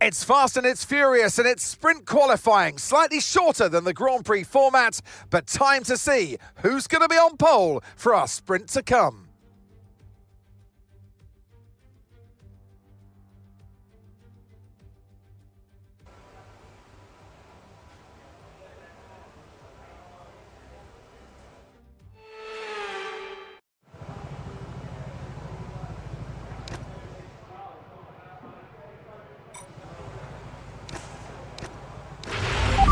It's fast and it's furious and it's sprint qualifying, slightly shorter than the Grand Prix format, but time to see who's going to be on pole for our sprint to come.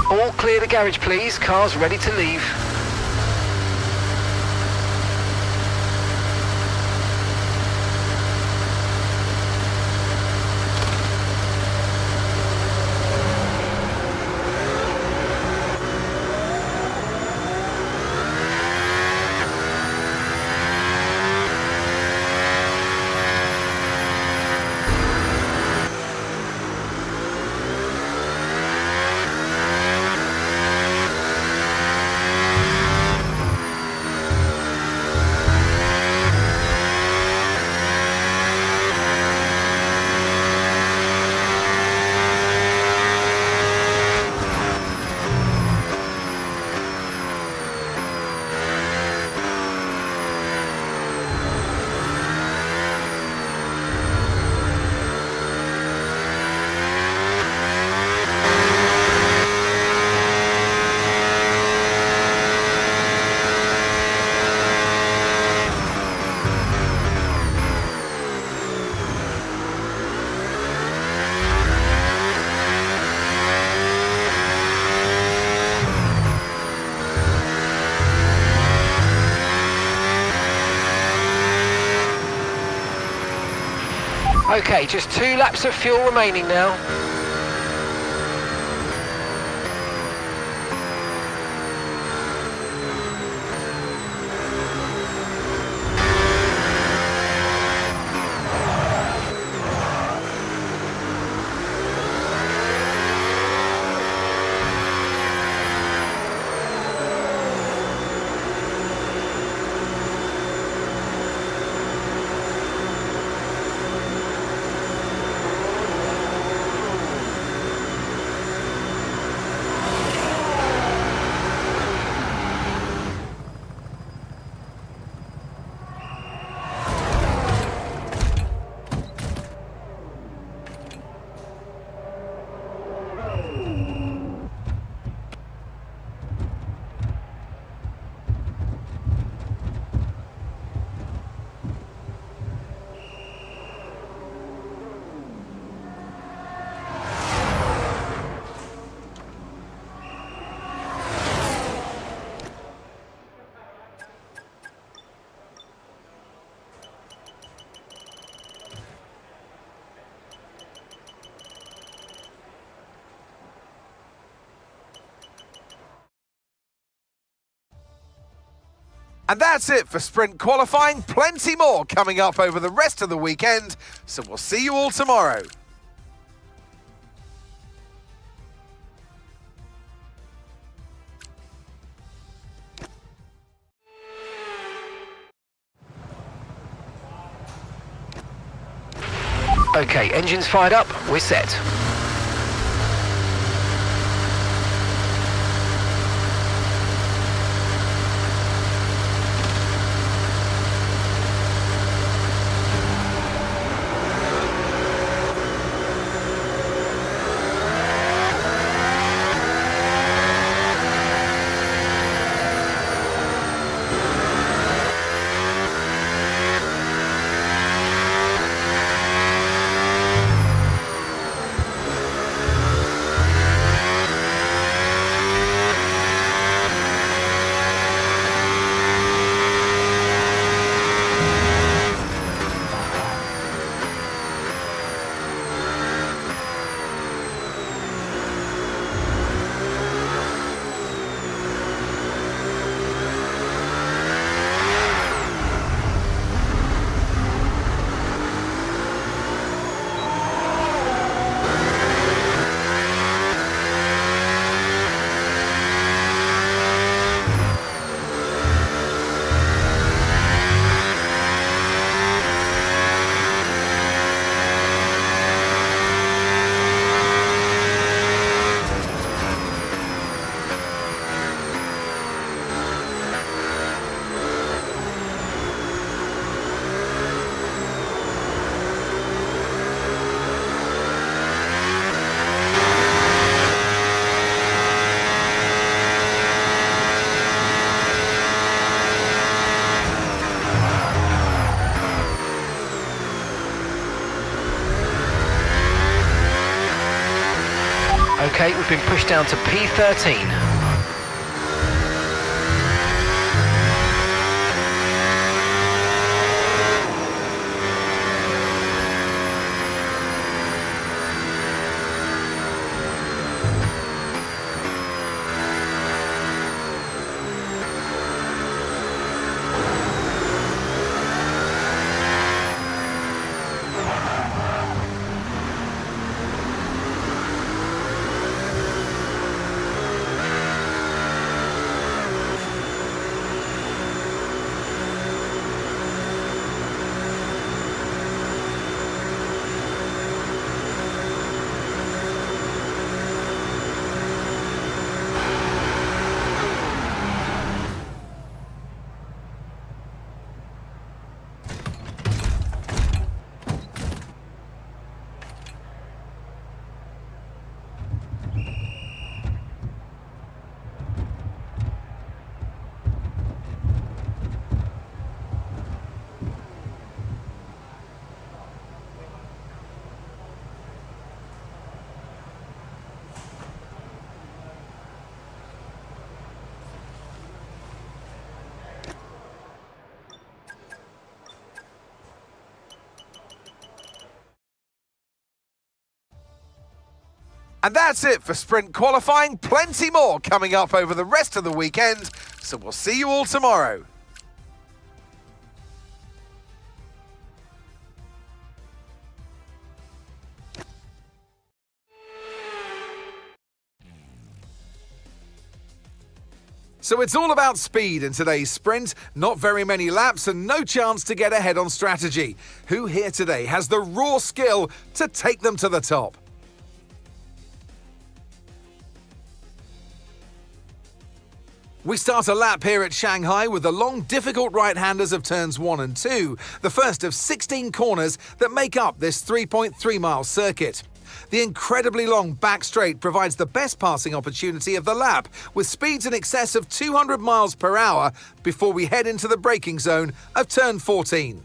All clear the garage, please. Cars ready to leave. Okay, just 2 laps of fuel remaining now. And that's it for sprint qualifying. Plenty more coming up over the rest of the weekend, so we'll see you all tomorrow. Okay, engines fired up, we're set. OK, we've been pushed down to P13. And that's it for sprint qualifying. Plenty more coming up over the rest of the weekend. So we'll see you all tomorrow. So it's all about speed in today's sprint. Not very many laps and no chance to get ahead on strategy. Who here today has the raw skill to take them to the top? We start a lap here at Shanghai with the long, difficult right-handers of turns 1 and 2, the first of 16 corners that make up this 3.3-mile circuit. The incredibly long back straight provides the best passing opportunity of the lap, with speeds in excess of 200 miles per hour before we head into the braking zone of turn 14.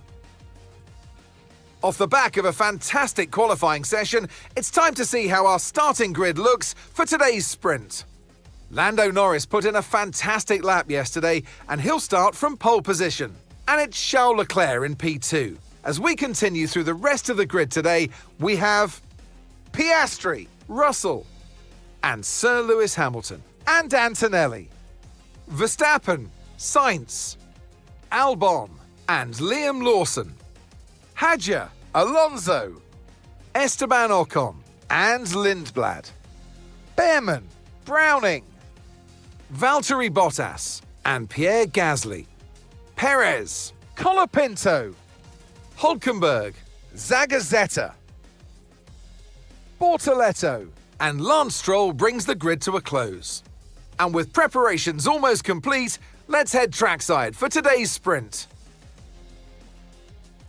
Off the back of a fantastic qualifying session, it's time to see how our starting grid looks for today's sprint. Lando Norris put in a fantastic lap yesterday, and he'll start from pole position. And it's Charles Leclerc in P2. As we continue through the rest of the grid today, we have Piastri, Russell, and Sir Lewis Hamilton, and Antonelli, Verstappen, Sainz, Albon, and Liam Lawson, Hadjar, Alonso, Esteban Ocon, and Lindblad, Behrman, Browning, Valtteri Bottas, and Pierre Gasly, Perez, Colapinto, Hülkenberg, Zagazzetta, Bortoletto, and Lance Stroll brings the grid to a close. And with preparations almost complete, let's head trackside for today's sprint.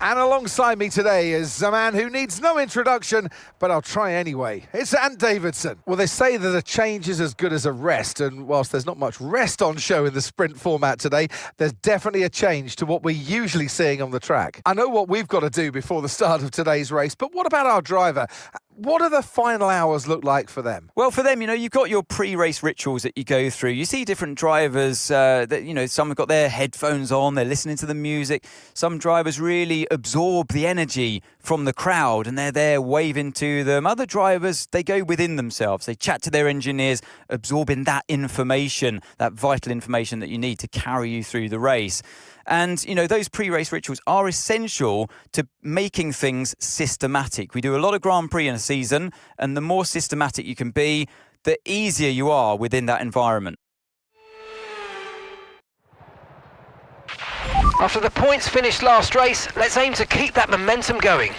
And alongside me today is a man who needs no introduction, but I'll try anyway. It's Ant Davidson. Well, they say that a change is as good as a rest, and whilst there's not much rest on show in the sprint format today, there's definitely a change to what we're usually seeing on the track. I know what we've got to do before the start of today's race, but what about our driver? What do the final hours look like for them? Well, for them, you've got your pre-race rituals that you go through. You see different drivers that, some have got their headphones on, they're listening to the music. Some drivers really absorb the energy from the crowd and they're there waving to them. Other drivers, they go within themselves. They chat to their engineers, absorbing that information, that vital information that you need to carry you through the race. And, those pre-race rituals are essential to making things systematic. We do a lot of Grand Prix in a season, and the more systematic you can be, the easier you are within that environment. After the points finished last race, let's aim to keep that momentum going.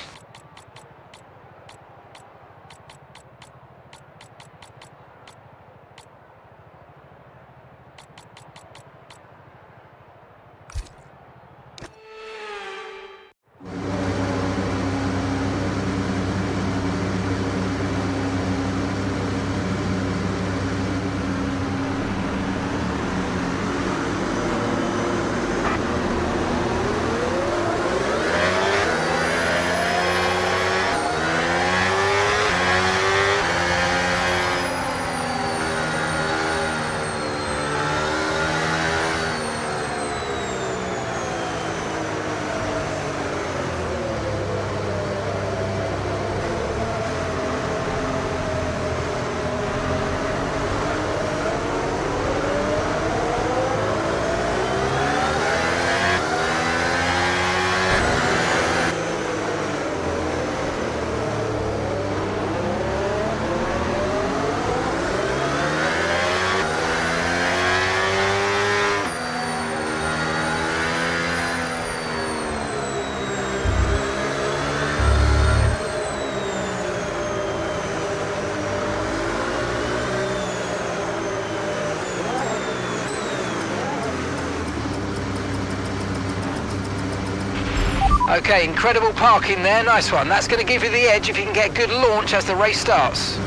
Okay, incredible parking there, nice one. That's going to give you the edge if you can get good launch as the race starts.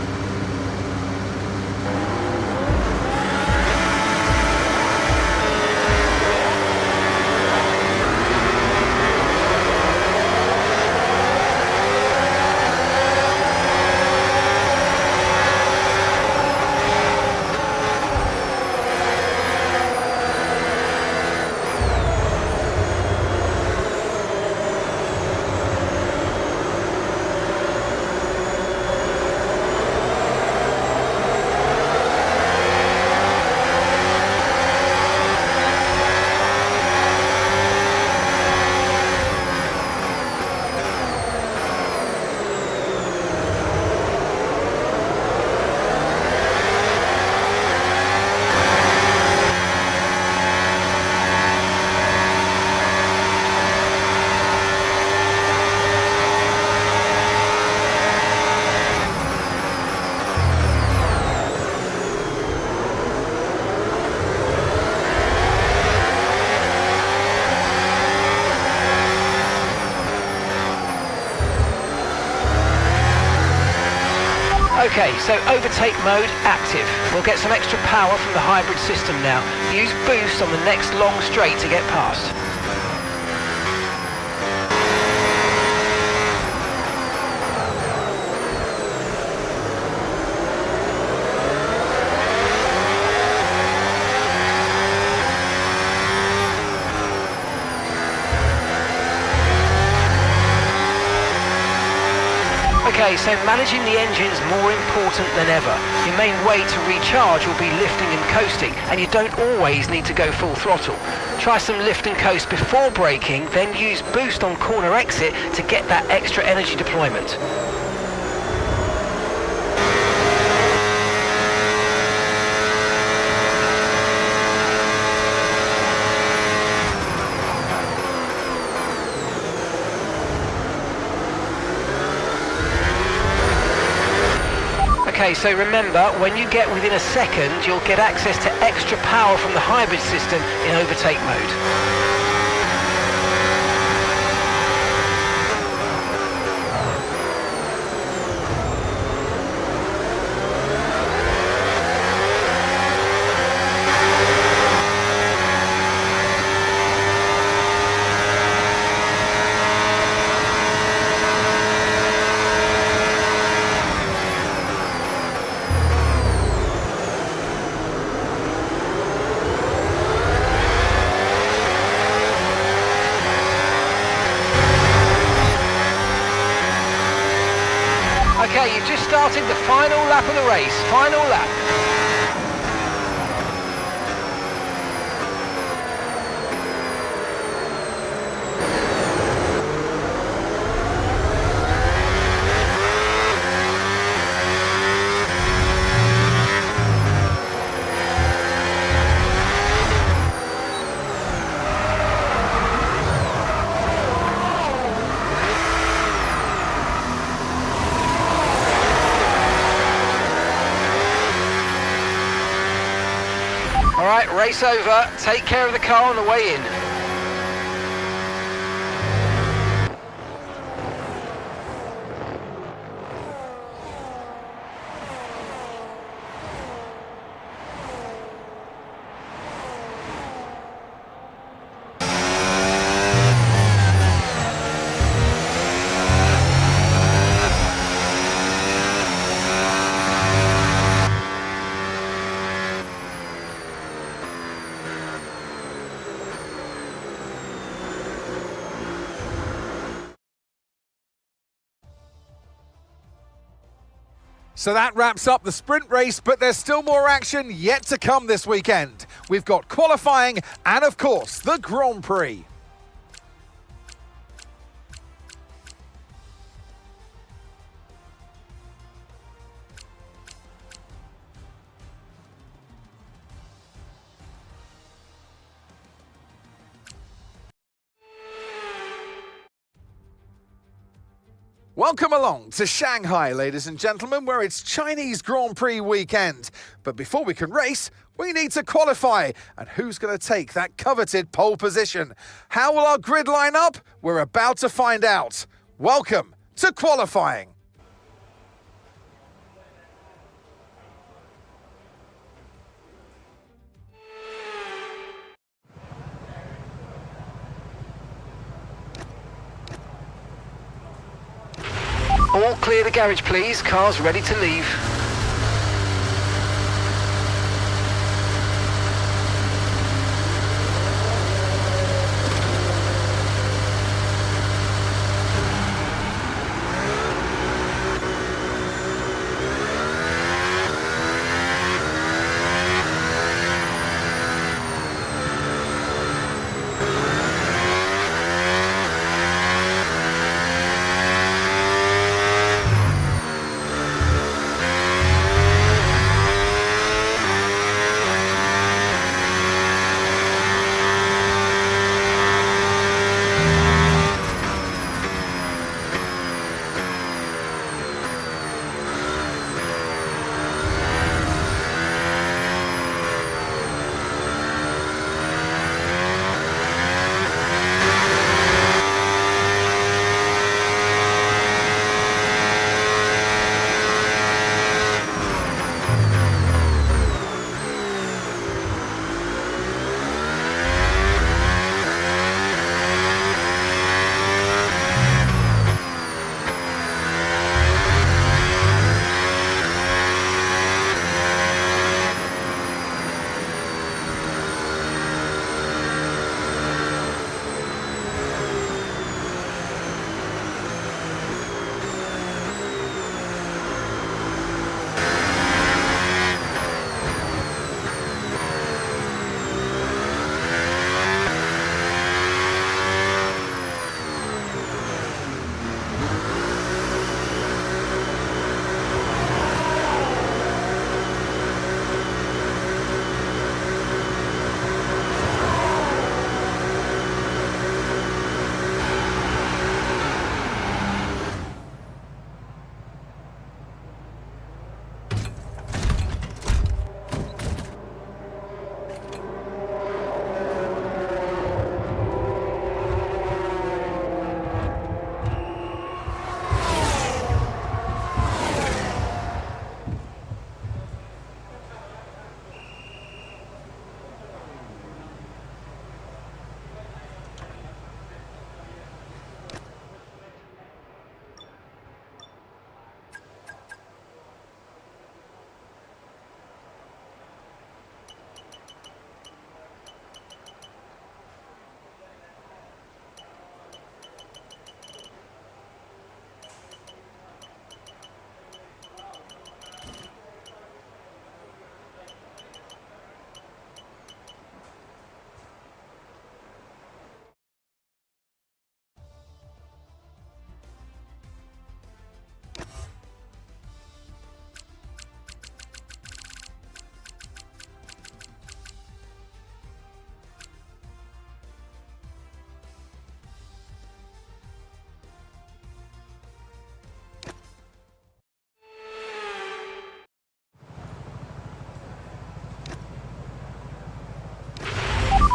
Okay, so overtake mode active. We'll get some extra power from the hybrid system now. Use boost on the next long straight to get past. Okay, so managing the engine is more important than ever. Your main way to recharge will be lifting and coasting, and you don't always need to go full throttle. Try some lift and coast before braking, then use boost on corner exit to get that extra energy deployment. Okay, so remember, when you get within a second, you'll get access to extra power from the hybrid system in overtake mode. Okay, you've just started the final lap of the race. Final lap. All right, race over. Take care of the car on the way in. So that wraps up the sprint race, but there's still more action yet to come this weekend. We've got qualifying and, of course, the Grand Prix. Welcome along to Shanghai, ladies and gentlemen, where it's Chinese Grand Prix weekend. But before we can race, we need to qualify. And who's going to take that coveted pole position? How will our grid line up? We're about to find out. Welcome to qualifying. All clear the garage, please. Cars ready to leave.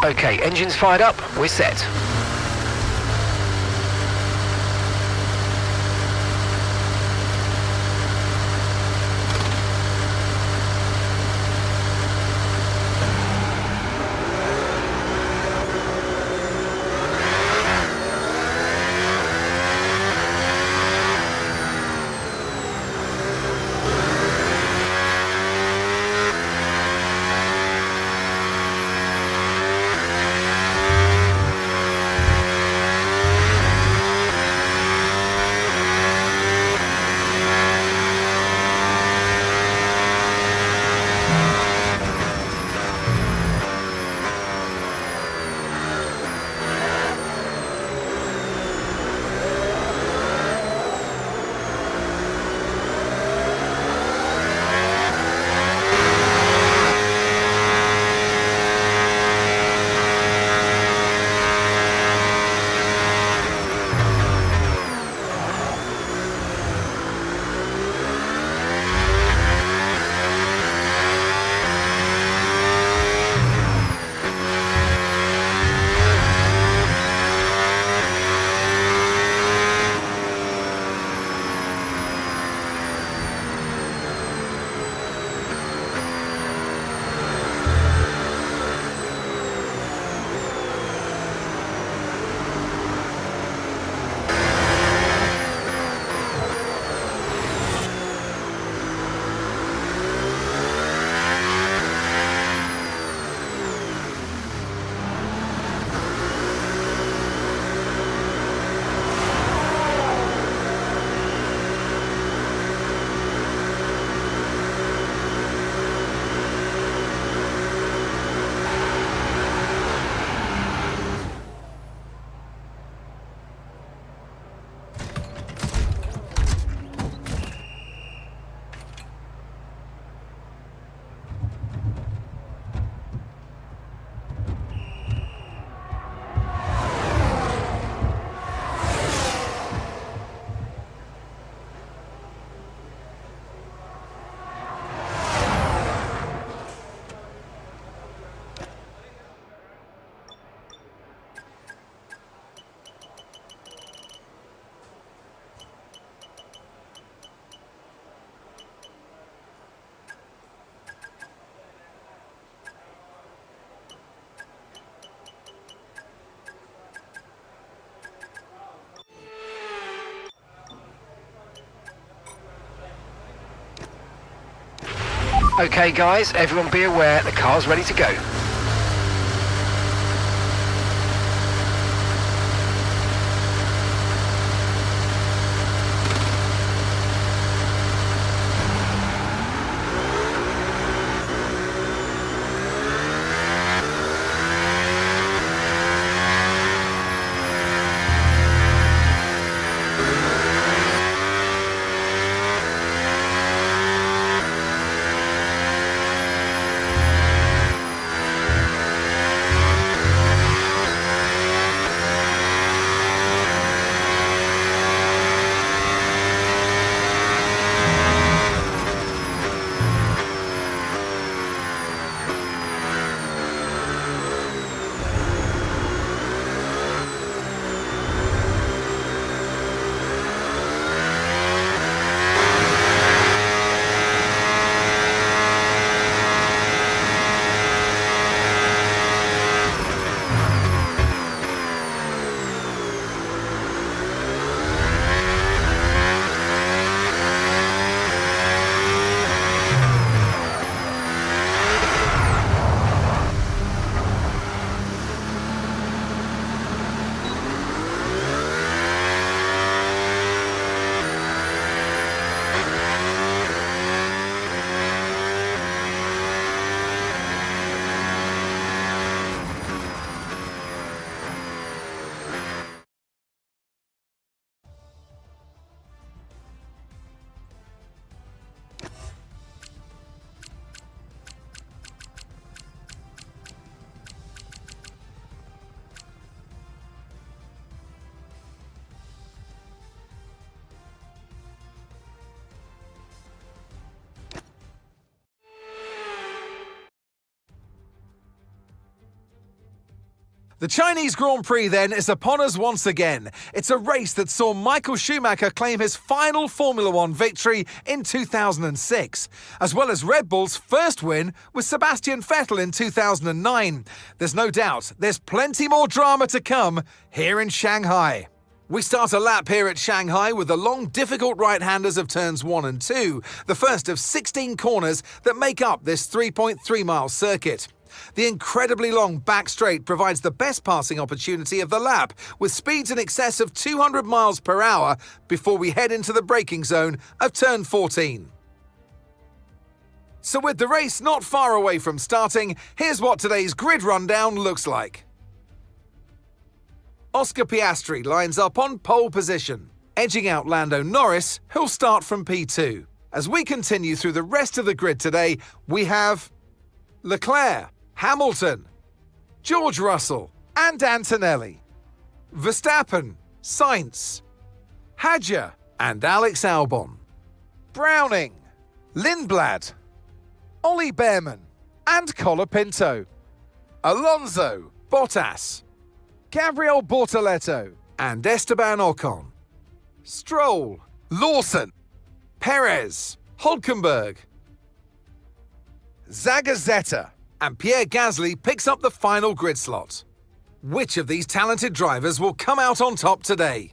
Okay, engines fired up, we're set. Okay guys, everyone be aware, the car's ready to go. The Chinese Grand Prix, then, is upon us once again. It's a race that saw Michael Schumacher claim his final Formula One victory in 2006, as well as Red Bull's first win with Sebastian Vettel in 2009. There's no doubt there's plenty more drama to come here in Shanghai. We start a lap here at Shanghai with the long, difficult right-handers of turns 1 and 2, the first of 16 corners that make up this 3.3-mile circuit. The incredibly long back straight provides the best passing opportunity of the lap, with speeds in excess of 200 miles per hour before we head into the braking zone of turn 14. So with the race not far away from starting, here's what today's grid rundown looks like. Oscar Piastri lines up on pole position, edging out Lando Norris, who'll start from P2. As we continue through the rest of the grid today, we have Leclerc, Hamilton, George Russell and Antonelli, Verstappen, Sainz, Hadjar and Alex Albon, Browning, Lindblad, Ollie Behrman and Colapinto, Alonso, Bottas, Gabriel Bortoleto and Esteban Ocon, Stroll, Lawson, Perez, Hulkenberg, Zagazzetta, and Pierre Gasly picks up the final grid slot. Which of these talented drivers will come out on top today?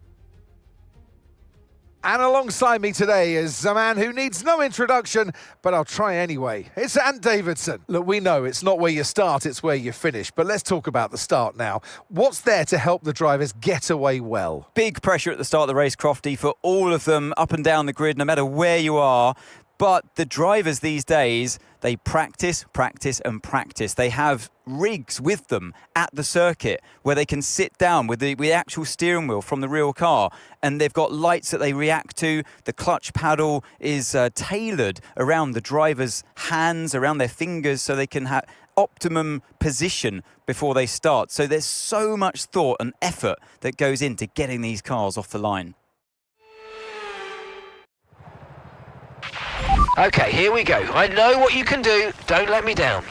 And alongside me today is a man who needs no introduction, but I'll try anyway. It's Ant Davidson. Look, we know it's not where you start, it's where you finish, but let's talk about the start now. What's there to help the drivers get away well? Big pressure at the start of the race, Crofty, for all of them up and down the grid, no matter where you are. But the drivers these days, they practice, practice and practice. They have rigs with them at the circuit where they can sit down with the actual steering wheel from the real car, and they've got lights that they react to. The clutch paddle is tailored around the driver's hands, around their fingers, so they can have optimum position before they start. So there's so much thought and effort that goes into getting these cars off the line. Okay, here we go. I know what you can do. Don't let me down.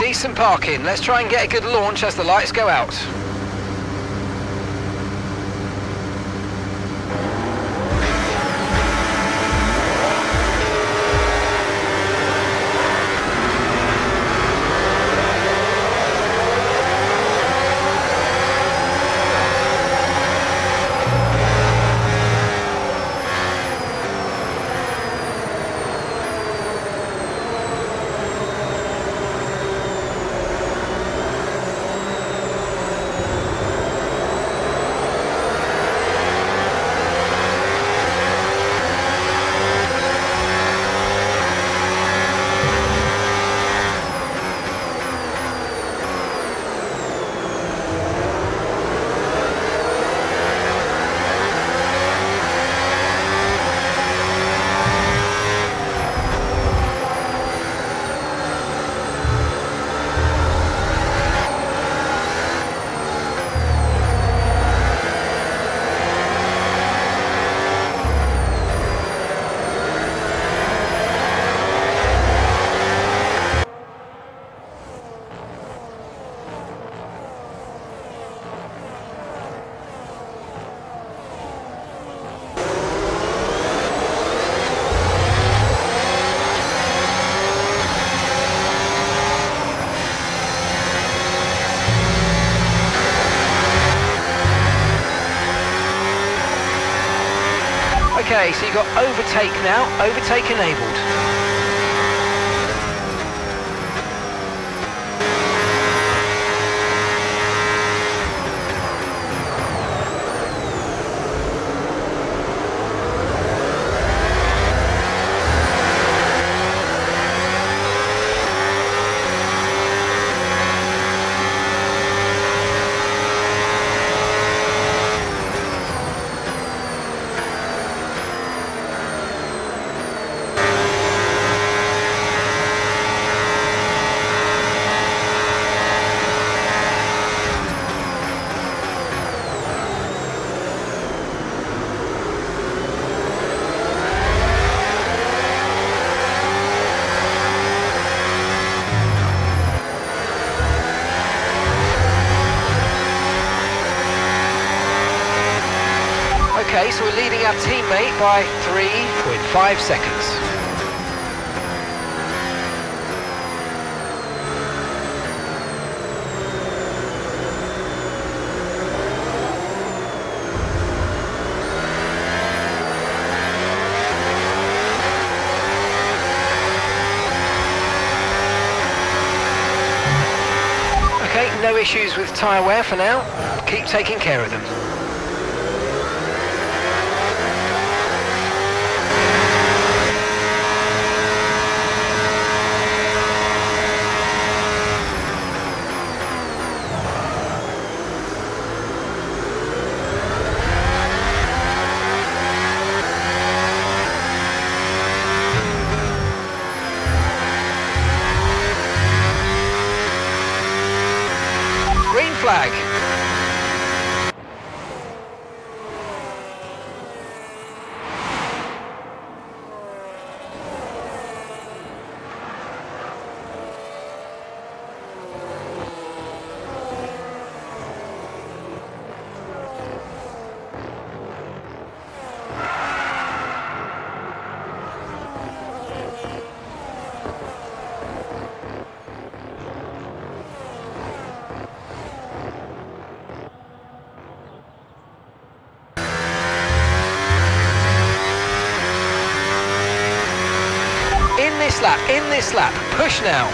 decent parking. Let's try and get a good launch as the lights go out. Okay, so you've got overtake now, overtake enabled. Okay, so we're leading our teammate by 3.5 seconds. Okay, no issues with tyre wear for now. Keep taking care of them. Green flag. In this lap, push now.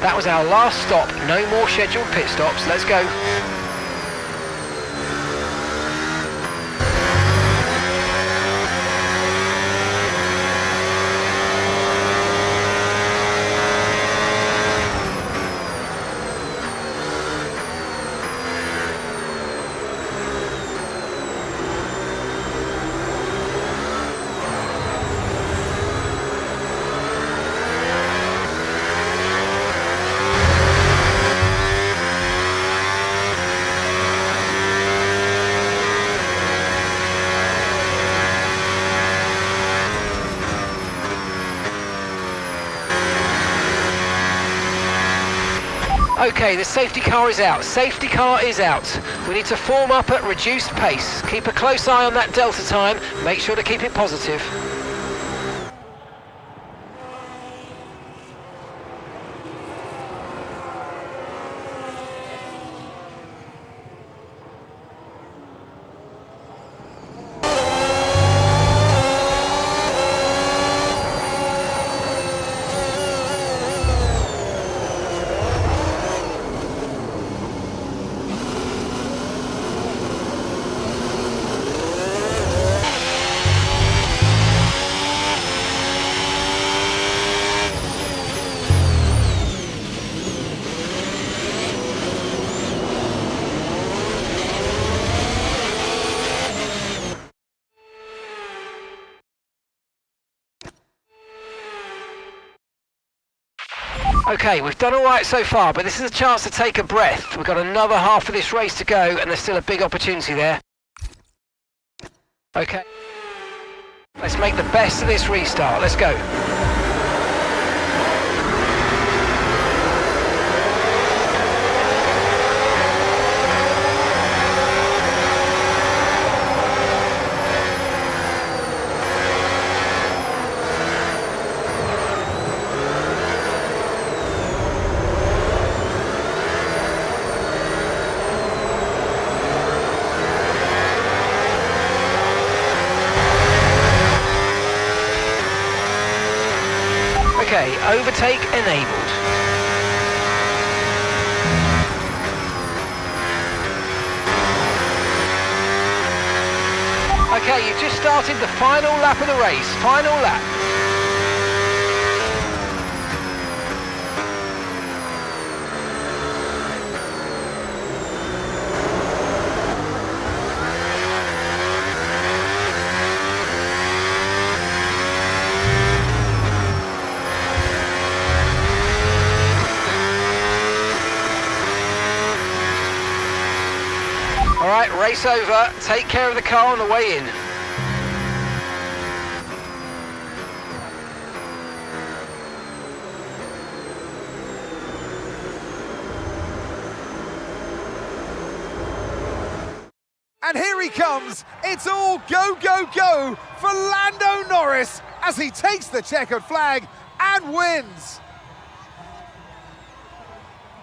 That was our last stop, no more scheduled pit stops, let's go. Okay, the safety car is out. Safety car is out. We need to form up at reduced pace. Keep a close eye on that delta time. Make sure to keep it positive. Okay, we've done all right so far, but this is a chance to take a breath. We've got another half of this race to go, and there's still a big opportunity there. Okay. Let's make the best of this restart. Let's go. Okay, overtake enabled. Okay, you've just started the final lap of the race. Final lap. All right, race over. Take care of the car on the way in. And here he comes. It's all go, go, go for Lando Norris as he takes the checkered flag and wins.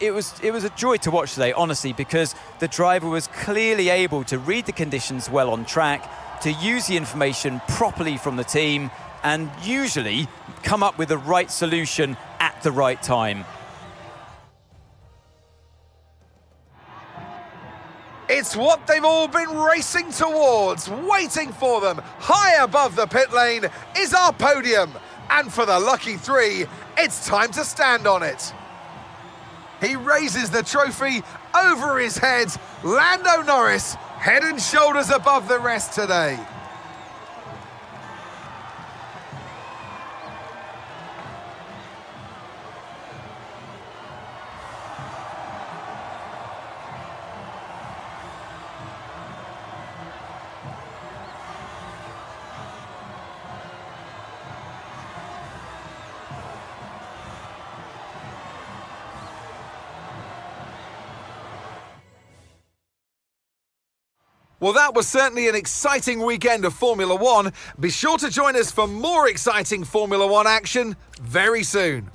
It was a joy to watch today, honestly, because the driver was clearly able to read the conditions well on track, to use the information properly from the team, and usually come up with the right solution at the right time. It's what they've all been racing towards, waiting for them. High above the pit lane is our podium. And for the lucky three, it's time to stand on it. He raises the trophy over his head. Lando Norris, head and shoulders above the rest today. Well, that was certainly an exciting weekend of Formula One. Be sure to join us for more exciting Formula One action very soon.